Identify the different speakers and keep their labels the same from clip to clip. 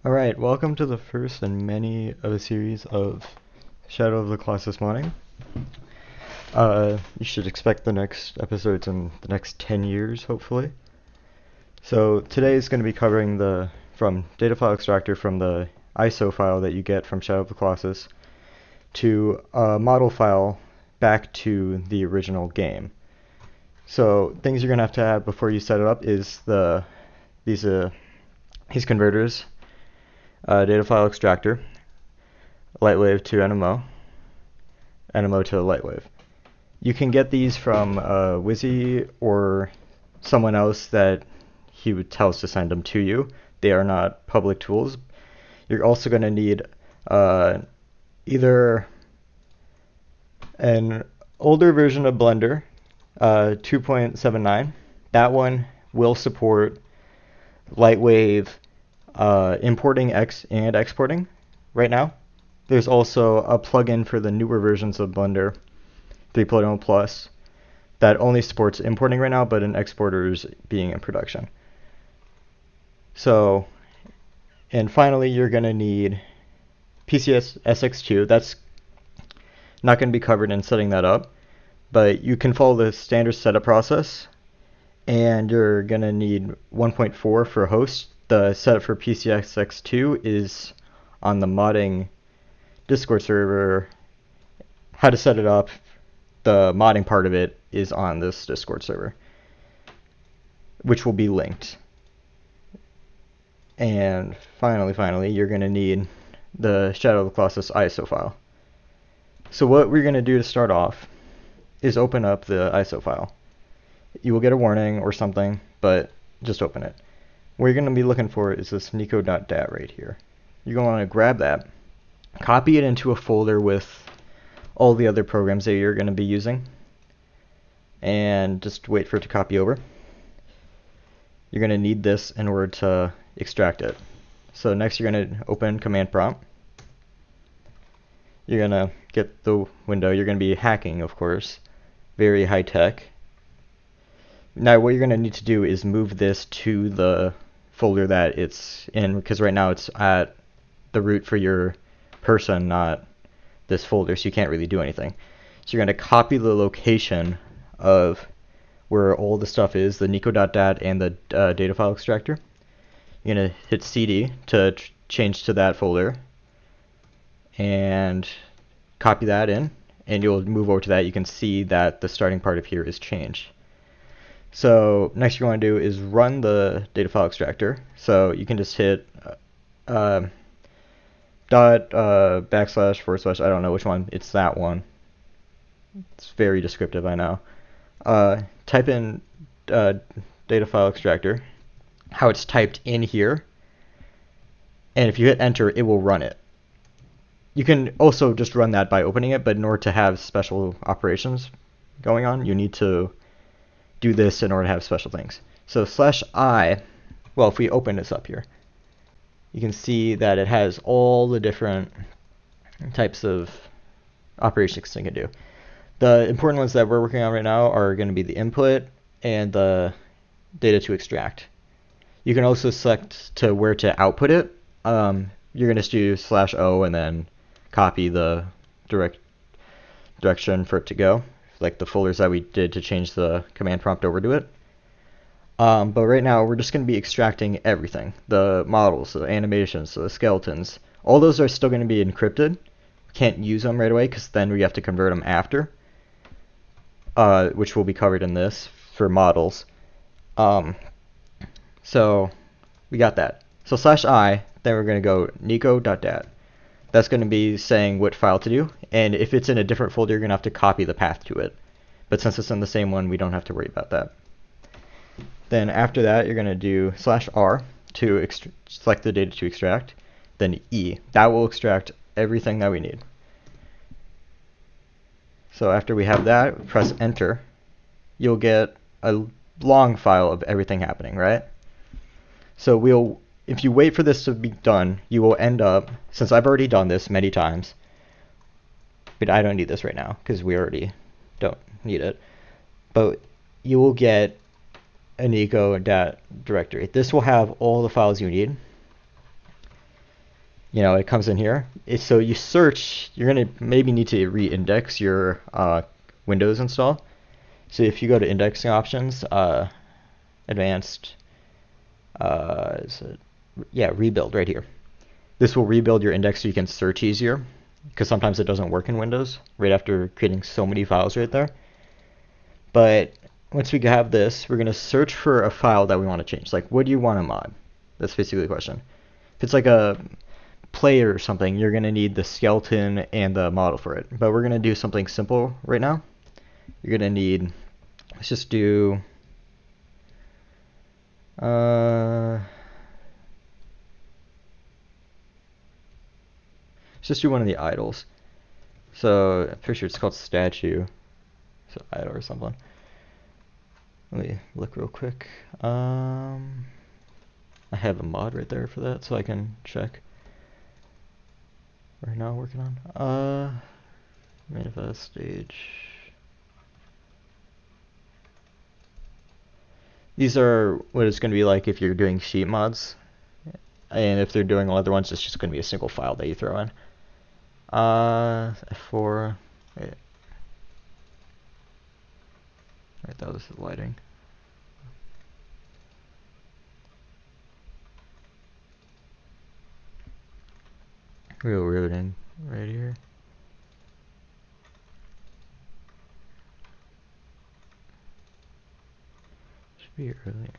Speaker 1: Alright, welcome to the first in many of a series of Shadow of the Colossus modding. You should expect the next episodes in the next 10 years, hopefully. So today is going to be covering from DatflExtr from the ISO file that you get from Shadow of the Colossus to a model file back to the original game. So things you're going to have before you set it up is these converters. Data file extractor, Lightwave to NMO, NMO to Lightwave. You can get these from wisi or someone else that he would tell us to send them to you. They are not public tools. You're also going to need either an older version of Blender, 2.79. That one will support Lightwave importing and exporting right now. There's also a plugin for the newer versions of Blender 3.0 Plus that only supports importing right now, but an exporter is being in production. So, and finally, you're going to need PCS-SX2. That's not going to be covered in setting that up, but you can follow the standard setup process, and you're going to need 1.4 for host. The setup for PCSX2 is on the modding Discord server. How to set it up, the modding part of it is on this Discord server, which will be linked. And finally, you're going to need the Shadow of the Colossus ISO file. So what we're going to do to start off is open up the ISO file. You will get a warning or something, but just open it. What you're going to be looking for is this no.dat right here. You're going to want to grab that, copy it into a folder with all the other programs that you're going to be using, and just wait for it to copy over. You're going to need this in order to extract it. So next you're going to open command prompt. You're going to get the window. You're going to be hacking, of course. Very high tech. Now what you're going to need to do is move this to the folder that it's in, because right now it's at the root for your person, not this folder, so you can't really do anything. So you're going to copy the location of where all the stuff is, the nico.dat and the data file extractor. You're going to hit CD to change to that folder and copy that in, and you'll move over to that. You can see that the starting part of here is changed. So next you're going to do is run the data file extractor. So you can just hit // I don't know which one. It's that one. It's very descriptive, I know. Type in data file extractor, how it's typed in here, and if you hit enter, it will run it. You can also just run that by opening it, but in order to have special operations going on, you need to do this in order to have special things. So /I, well, if we open this up here, you can see that it has all the different types of operations it can do. The important ones that we're working on right now are going to be the input and the data to extract. You can also select to where to output it. You're going to do /O and then copy the direction for it to go, like the folders that we did to change the command prompt over to it. But right now we're just going to be extracting everything. The models, the animations, the skeletons, all those are still going to be encrypted. We can't use them right away because then we have to convert them after, which will be covered in this for models. So we got that. So /I, then we're going to go nico.dat. That's going to be saying what file to do, and if it's in a different folder, you're going to have to copy the path to it. But since it's in the same one, we don't have to worry about that. Then after that, you're going to do /R to select the data to extract, then E. That will extract everything that we need. So after we have that, press enter. You'll get a long file of everything happening, right? So if you wait for this to be done, you will end up, since I've already done this many times, but I don't need this right now because we already don't need it, but you will get a nico.dat directory. This will have all the files you need. it comes in here. So you search, you're going to maybe need to re-index your Windows install. So if you go to indexing options, advanced, rebuild right here. This will rebuild your index so you can search easier, because sometimes it doesn't work in Windows right after creating so many files right there. But once we have this, we're going to search for a file that we want to change. Like, what do you want to mod? That's basically the question. If it's like a player or something, you're going to need the skeleton and the model for it. But we're going to do something simple right now. You're going to need, let's just do, let's just do one of the idols. So I'm pretty sure it's called statue. So idle or something. Let me look real quick. I have a mod right there for that, so I can check. Right now working on manifest stage. These are what it's going to be like if you're doing sheet mods, and if they're doing other ones, it's just going to be a single file that you throw in. F4. Wait. Right, that was the lighting. Real routing right here. Should be earlier.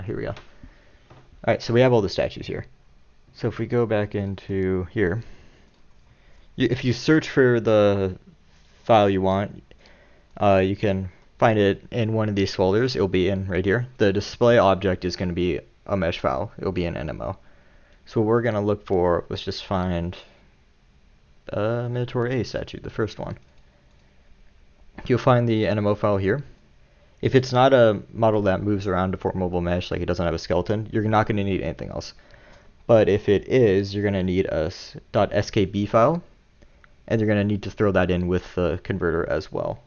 Speaker 1: Here we go. Alright, so we have all the statues here. So if we go back into here, if you search for the file you want, you can find it in one of these folders. It'll be in right here. The display object is going to be a mesh file. It'll be an NMO. So what we're going to look for, let's just find Minotaur A statue, the first one. You'll find the NMO file here. If it's not a model that moves around to form mobile mesh, like it doesn't have a skeleton, you're not going to need anything else. But if it is, you're going to need a .skb file, and you're going to need to throw that in with the converter as well.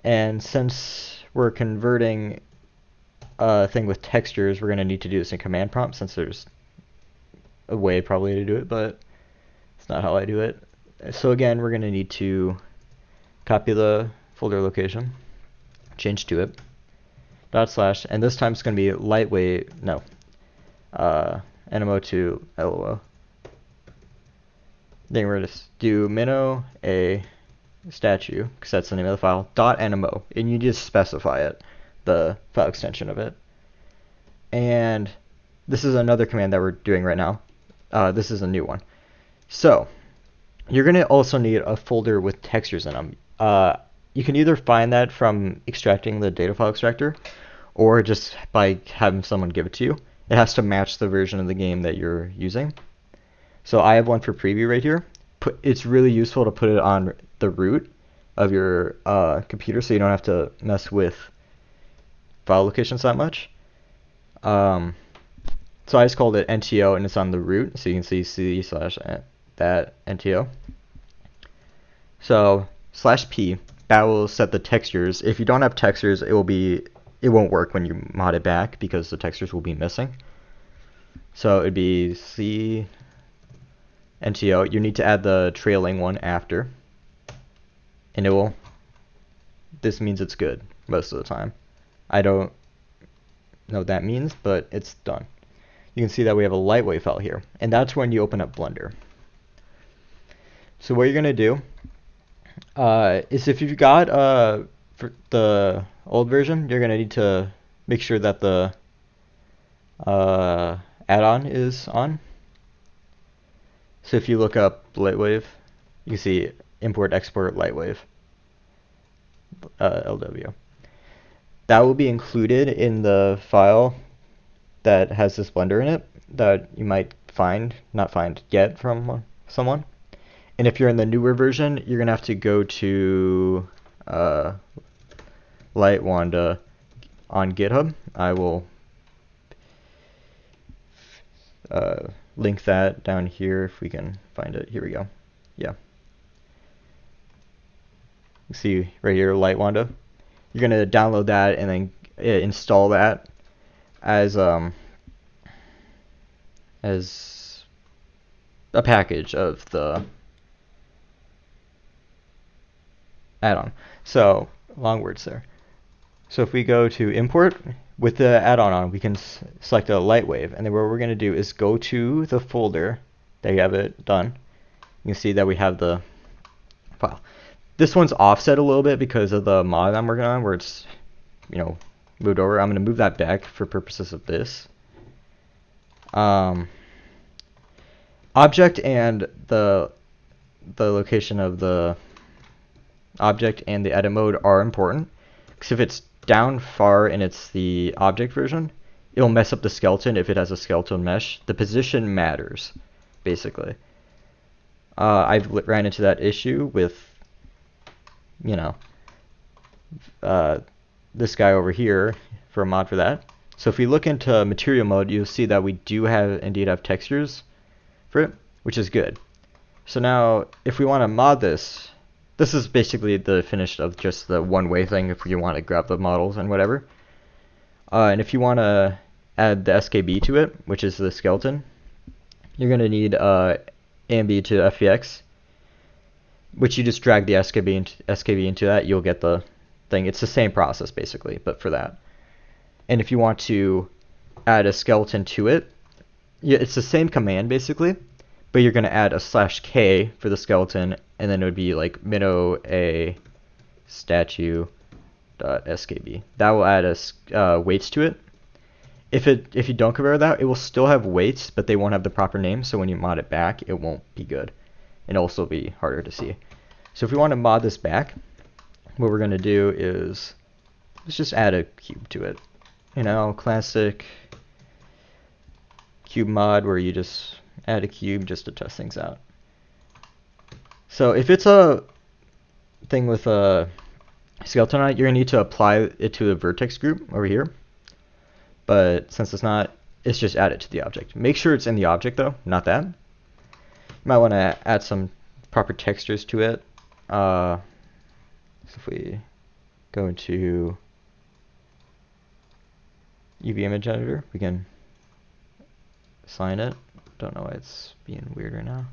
Speaker 1: And since we're converting a thing with textures, we're going to need to do this in command prompt, since there's a way probably to do it, but it's not how I do it. So again, we're going to need to copy the folder location, change to it, /, and this time it's going to be Lightwave, NMO to LOO. Then we're going to do mino a statue, because that's the name of the file, .nmo, and you just specify it, the file extension of it. And this is another command that we're doing right now. This is a new one. So you're going to also need a folder with textures in them. You can either find that from extracting the data file extractor, or just by having someone give it to you. It has to match the version of the game that you're using. So I have one for preview right here. It's really useful to put it on the root of your computer, so you don't have to mess with file locations that much. So I just called it NTO, and it's on the root, so you can see c/that NTO. So /p, that will set the textures. If you don't have textures, it won't work when you mod it back, because the textures will be missing. So it'd be c NTO. You need to add the trailing one after, and this means it's good most of the time. I don't know what that means, but it's done. You can see that we have a Lightwave file here, and that's when you open up Blender. So what you're going to do is, if you've got for the old version, you're going to need to make sure that the add-on is on. So if you look up Lightwave, you can see import export Lightwave LW. That will be included in the file that has this Blender in it that you might get from someone. And if you're in the newer version, you're gonna have to go to Lightwanda on GitHub. I will link that down here if we can find it. Here we go. Yeah. You see right here, Lightwave. You're gonna download that and then install that as a package of the add-on. So long words there. So if we go to import with the add-on on, we can select a Lightwave, and then what we're going to do is go to the folder that you have it done. You can see that we have the file. This one's offset a little bit because of the mod I'm working on, where it's, you know, moved over. I'm going to move that back for purposes of this. Object and the location of the object and the edit mode are important, because if it's down far and it's the object version, it'll mess up the skeleton if it has a skeletal mesh. The position matters, basically. I've ran into that issue with, you know, this guy over here for a mod for that. So if we look into material mode, you'll see that we do indeed have textures for it, which is good. So now if we want to mod this, this is basically the finish of just the one-way thing if you want to grab the models and whatever. And if you want to add the SKB to it, which is the skeleton, you're going to need AMB to FBX, which you just drag the SKB into that, you'll get the thing. It's the same process basically, but for that. And if you want to add a skeleton to it, it's the same command basically, but you're going to add a /k for the skeleton, and then it would be like minnow a statue.skb. That will add weights to it. If you don't convert that, it will still have weights, but they won't have the proper name, so when you mod it back, it won't be good. It'll also be harder to see. So if we want to mod this back, what we're going to do is let's just add a cube to it. You know, classic cube mod where you just add a cube just to test things out. So if it's a thing with a skeleton on it, you're going to need to apply it to a vertex group over here. But since it's not, it's just add it to the object. Make sure it's in the object though, not that. You might want to add some proper textures to it. So if we go into UV image editor, we can assign it. Don't know why it's being weird right now.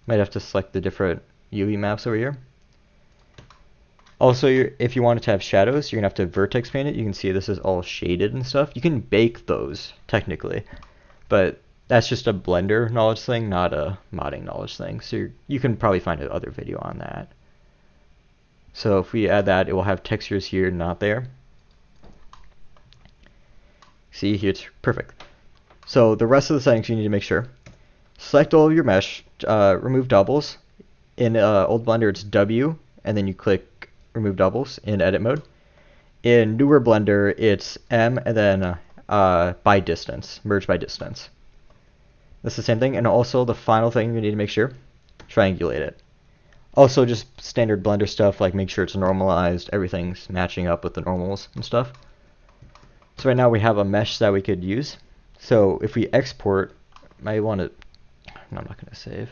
Speaker 1: Might have to select the different UV maps over here. Also, if you wanted to have shadows, you're going to have to vertex paint it. You can see this is all shaded and stuff. You can bake those, technically. But that's just a Blender knowledge thing, not a modding knowledge thing. So you can probably find another video on that. So if we add that, it will have textures here, not there. See, here it's perfect. So the rest of the settings you need to make sure. Select all of your mesh, remove doubles. In old Blender it's W, and then you click remove doubles in edit mode. In newer Blender it's M and then by distance, merge by distance. That's the same thing. And also the final thing you need to make sure, triangulate it. Also just standard Blender stuff, like make sure it's normalized, everything's matching up with the normals and stuff. So right now we have a mesh that we could use. So if we export, I want to, I'm not going to save.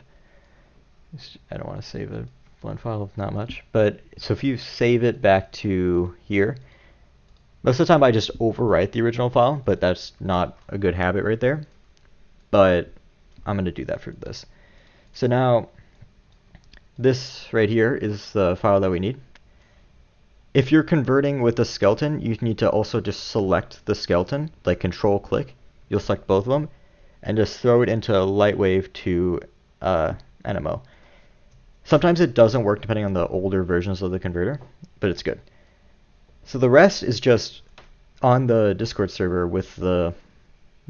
Speaker 1: I don't want to save a blend file, not much. But so if you save it back to here, most of the time I just overwrite the original file, but that's not a good habit right there. But I'm going to do that for this. So now this right here is the file that we need. If you're converting with a skeleton, you need to also just select the skeleton, like control click. You'll select both of them and just throw it into Lightwave to NMO. Sometimes it doesn't work depending on the older versions of the converter, but it's good. So the rest is just on the Discord server with the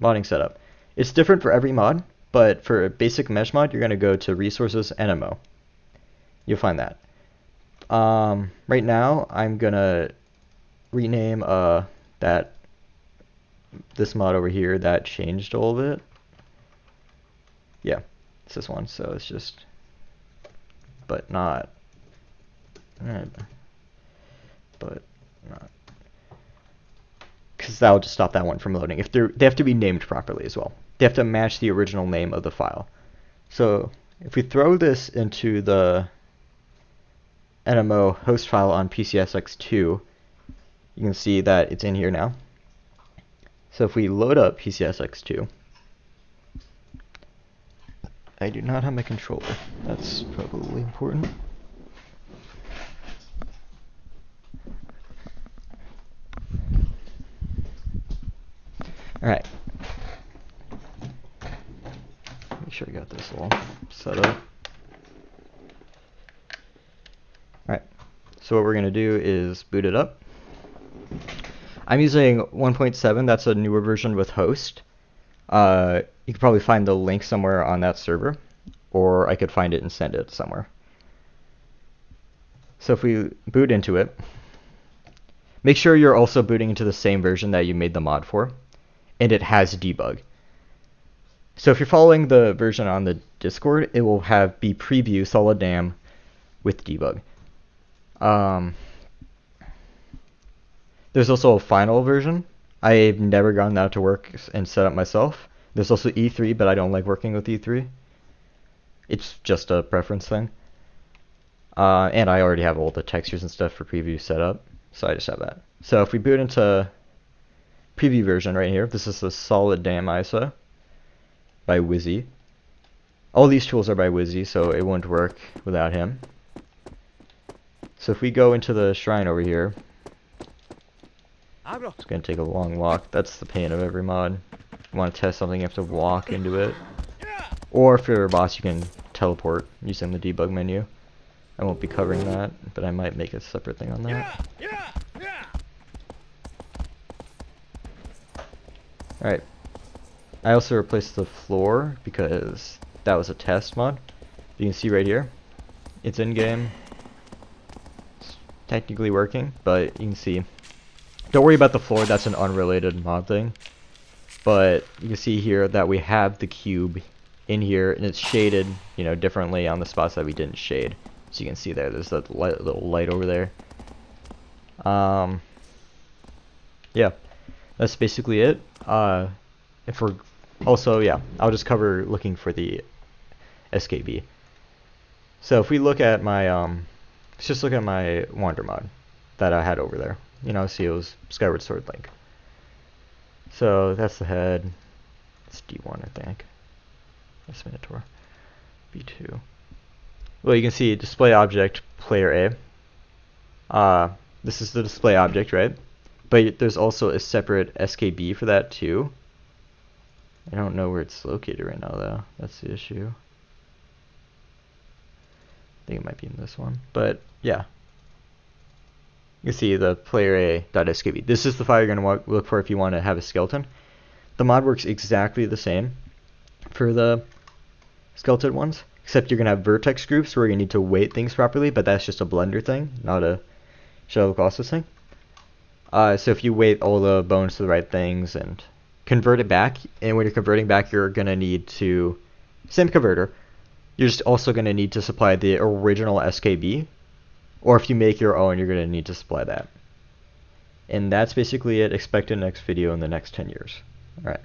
Speaker 1: modding setup. It's different for every mod, but for a basic mesh mod, you're going to go to Resources NMO. You'll find that. Right now, I'm going to rename this mod over here that changed a little bit. Yeah, it's this one, so it's just, but not. So that'll just stop that one from loading. They have to be named properly as well. They have to match the original name of the file. So if we throw this into the NMO host file on PCSX2, you can see that it's in here now. So if we load up PCSX2, I do not have my controller. That's probably important. Alright. Make sure I got this all set up. Alright. So what we're going to do is boot it up. I'm using 1.7. That's a newer version with host. You could probably find the link somewhere on that server, or I could find it and send it somewhere. So if we boot into it, make sure you're also booting into the same version that you made the mod for, and it has debug. So if you're following the version on the Discord, it will be preview solid dam with debug. There's also a final version. I've never gotten that to work and set up myself. There's also E3, but I don't like working with E3. It's just a preference thing. And I already have all the textures and stuff for preview set up, so I just have that. So if we boot into preview version right here, this is the solid dam ISO by wisi. All these tools are by wisi, so it wouldn't work without him. So if we go into the shrine over here, it's going to take a long walk. That's the pain of every mod. If you want to test something, you have to walk into it. Or if you're a boss, you can teleport using the debug menu. I won't be covering that, but I might make a separate thing on that. Alright. I also replaced the floor because that was a test mod. You can see right here, it's in-game. It's technically working, but you can see. Don't worry about the floor, that's an unrelated mod thing. But you can see here that we have the cube in here, and it's shaded, you know, differently on the spots that we didn't shade. So you can see there's that little light over there. Yeah, that's basically it. If we're also, yeah, I'll just cover looking for the SKB. So if we look at my, let's just look at my Wander mod that I had over there. You know, see it was Skyward Sword Link. So that's the head. It's D1, I think. That's Minotaur. B2. Well, you can see display object player A. This is the display object, right? But there's also a separate SKB for that too. I don't know where it's located right now though. That's the issue. I think it might be in this one. But yeah. You can see the player A.skb. This is the file you're going to look for if you want to have a skeleton. The mod works exactly the same for the skeleton ones, except you're going to have vertex groups where you need to weight things properly, but that's just a Blender thing, not a Shadow of the Colossus thing. So if you weight all the bones to the right things and convert it back, and when you're converting back, you're going to need to, same converter, you're just also going to need to supply the original SKB, or if you make your own, you're going to need to supply that. And that's basically it. Expect a next video in the next 10 years. Alright.